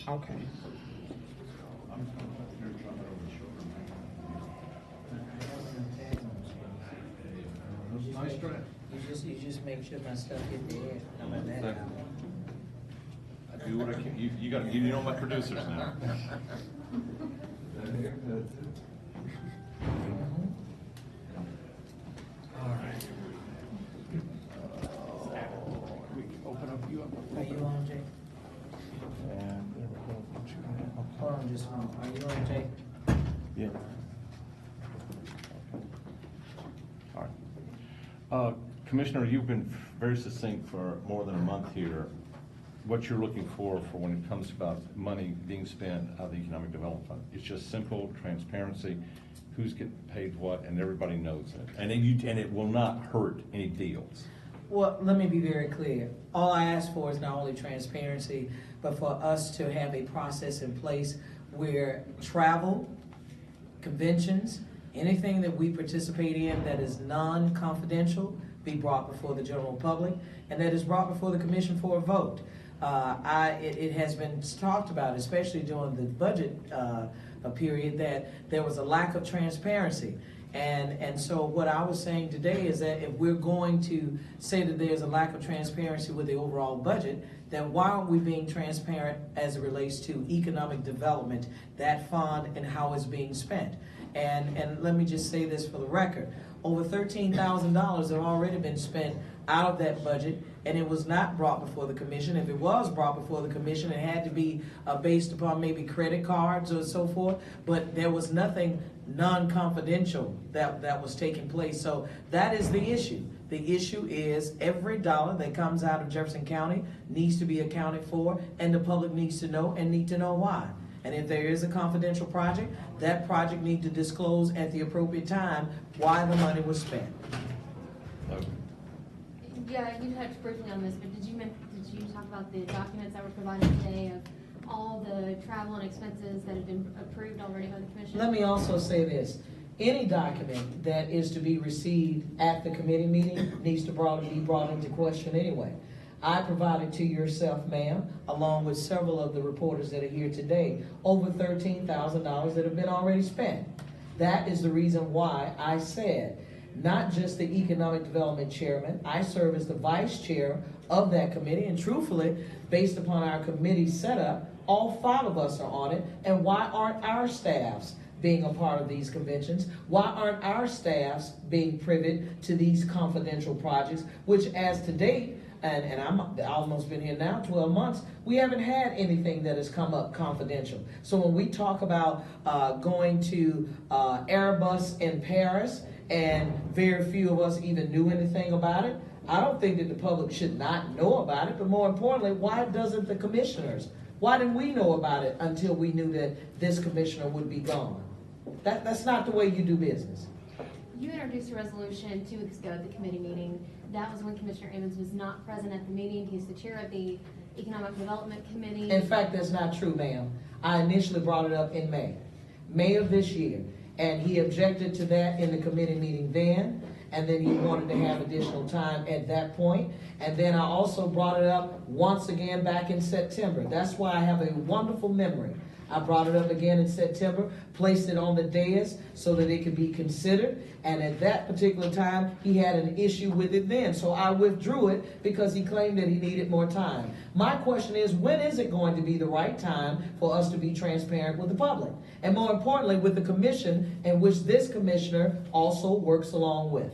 Okay. Nice try. You just make sure my stuff hit the air. How about that? Second. I do what I can. You know my producers now. All right. We can open up you up. Are you on, Jay? And there we go. Hold on just a moment. Are you on, Jay? Yeah. All right. Commissioner, you've been very succinct for more than a month here. What you're looking for when it comes about money being spent out of the Economic Development Fund. It's just simple transparency, who's getting paid what, and everybody knows it. And it will not hurt any deals. Well, let me be very clear. All I ask for is not only transparency, but for us to have a process in place where travel, conventions, anything that we participate in that is non-confidential be brought before the general public, and that is brought before the commission for a vote. It has been talked about, especially during the budget period, that there was a lack of transparency. And so what I was saying today is that if we're going to say that there's a lack of transparency with the overall budget, then why aren't we being transparent as it relates to economic development, that fund, and how it's being spent? And let me just say this for the record. Over $13,000 have already been spent out of that budget, and it was not brought before the commission. If it was brought before the commission, it had to be based upon maybe credit cards or so forth, but there was nothing non-confidential that was taking place. So that is the issue. The issue is every dollar that comes out of Jefferson County needs to be accounted for, and the public needs to know and need to know why. And if there is a confidential project, that project needs to disclose at the appropriate time why the money was spent. Okay. Yeah, you touched briefly on this, but did you talk about the documents that were provided today of all the travel and expenses that have been approved already by the commission? Let me also say this. Any document that is to be received at the committee meeting needs to be brought into question anyway. I provided to yourself, ma'am, along with several of the reporters that are here today, over $13,000 that have been already spent. That is the reason why I said, not just the Economic Development Chairman, I serve as the Vice Chair of that committee, and truthfully, based upon our committee setup, all 5 of us are on it, and why aren't our staffs being a part of these conventions? Why aren't our staffs being privy to these confidential projects, which as to date, and I'm almost been here now 12 months, we haven't had anything that has come up confidential. So when we talk about going to Airbus in Paris, and very few of us even knew anything about it, I don't think that the public should not know about it, but more importantly, why doesn't the commissioners? Why didn't we know about it until we knew that this commissioner would be gone? That's not the way you do business. You introduced a resolution 2 weeks ago at the committee meeting. That was when Commissioner Evans was not present at the meeting. He's the chair of the Economic Development Committee. In fact, that's not true, ma'am. I initially brought it up in May of this year, and he objected to that in the committee meeting then, and then he wanted to have additional time at that point. And then I also brought it up once again back in September. That's why I have a wonderful memory. I brought it up again in September, placed it on the dais so that it could be considered, and at that particular time, he had an issue with it then. So I withdrew it because he claimed that he needed more time. My question is, when is it going to be the right time for us to be transparent with the public? And more importantly, with the commission, in which this commissioner also works along with.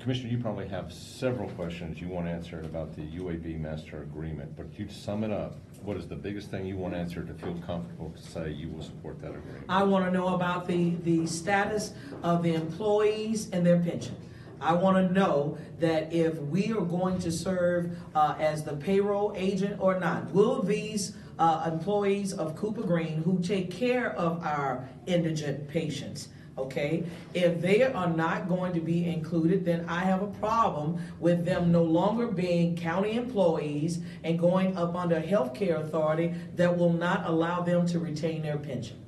Commissioner, you probably have several questions you want answered about the UAB master agreement, but you sum it up. What is the biggest thing you want answered to feel comfortable to say you will support that agreement? I want to know about the status of the employees and their pension. I want to know that if we are going to serve as the payroll agent or not, will these employees of Cooper Green who take care of our indigent patients, okay, if they are not going to be included, then I have a problem with them no longer being county employees and going up under a health care authority that will not allow them to retain their pension.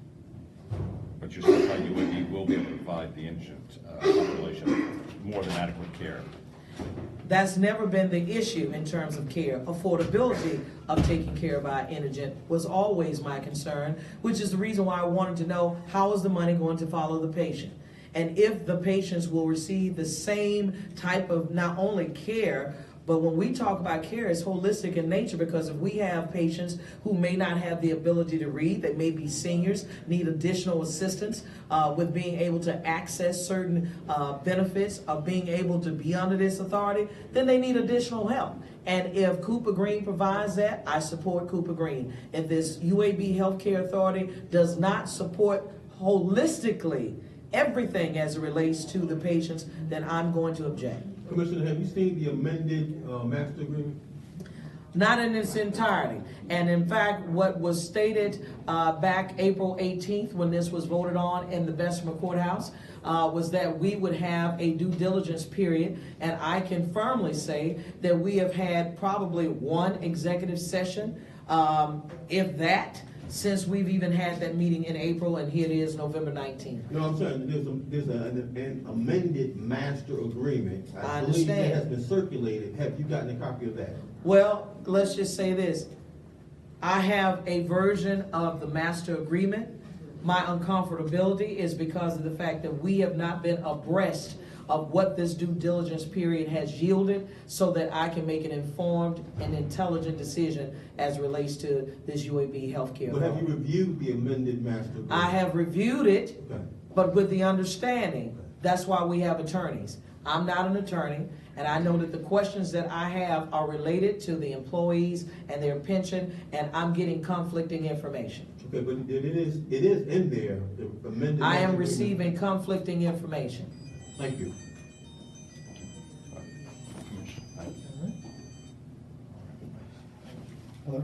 But you're saying how UAB will be able to provide the indigent population more than adequate care. That's never been the issue in terms of care. Affordability of taking care of our indigent was always my concern, which is the reason why I wanted to know how is the money going to follow the patient. And if the patients will receive the same type of not only care, but when we talk about care, it's holistic in nature, because if we have patients who may not have the ability to read, they may be seniors, need additional assistance with being able to access certain benefits of being able to be under this authority, then they need additional help. And if Cooper Green provides that, I support Cooper Green. If this UAB Healthcare Authority does not support holistically everything as it relates to the patients, then I'm going to object. Commissioner, have you seen the amended master agreement? Not in its entirety. And in fact, what was stated back April 18th when this was voted on in the Bessemer Courthouse was that we would have a due diligence period. And I can firmly say that we have had probably one executive session, if that, since we've even had that meeting in April, and here it is November 19th. No, I'm saying there's an amended master agreement. I believe that understand. has been circulated. Have you gotten a copy of that? Well, let's just say this. I have a version of the master agreement. My uncomfortability is because of the fact that we have not been abreast of what this due diligence period has yielded, so that I can make an informed and intelligent decision as it relates to this UAB healthcare. But have you reviewed the amended master agreement? I have reviewed it, Okay. but with the understanding, that's why we have attorneys. I'm not an attorney, and I know that the questions that I have are related to the employees and their pension, and I'm getting conflicting information. Okay, but it is in there, the amended. I master am agreement. receiving conflicting information. Thank you. Commissioner, thank you. Hello?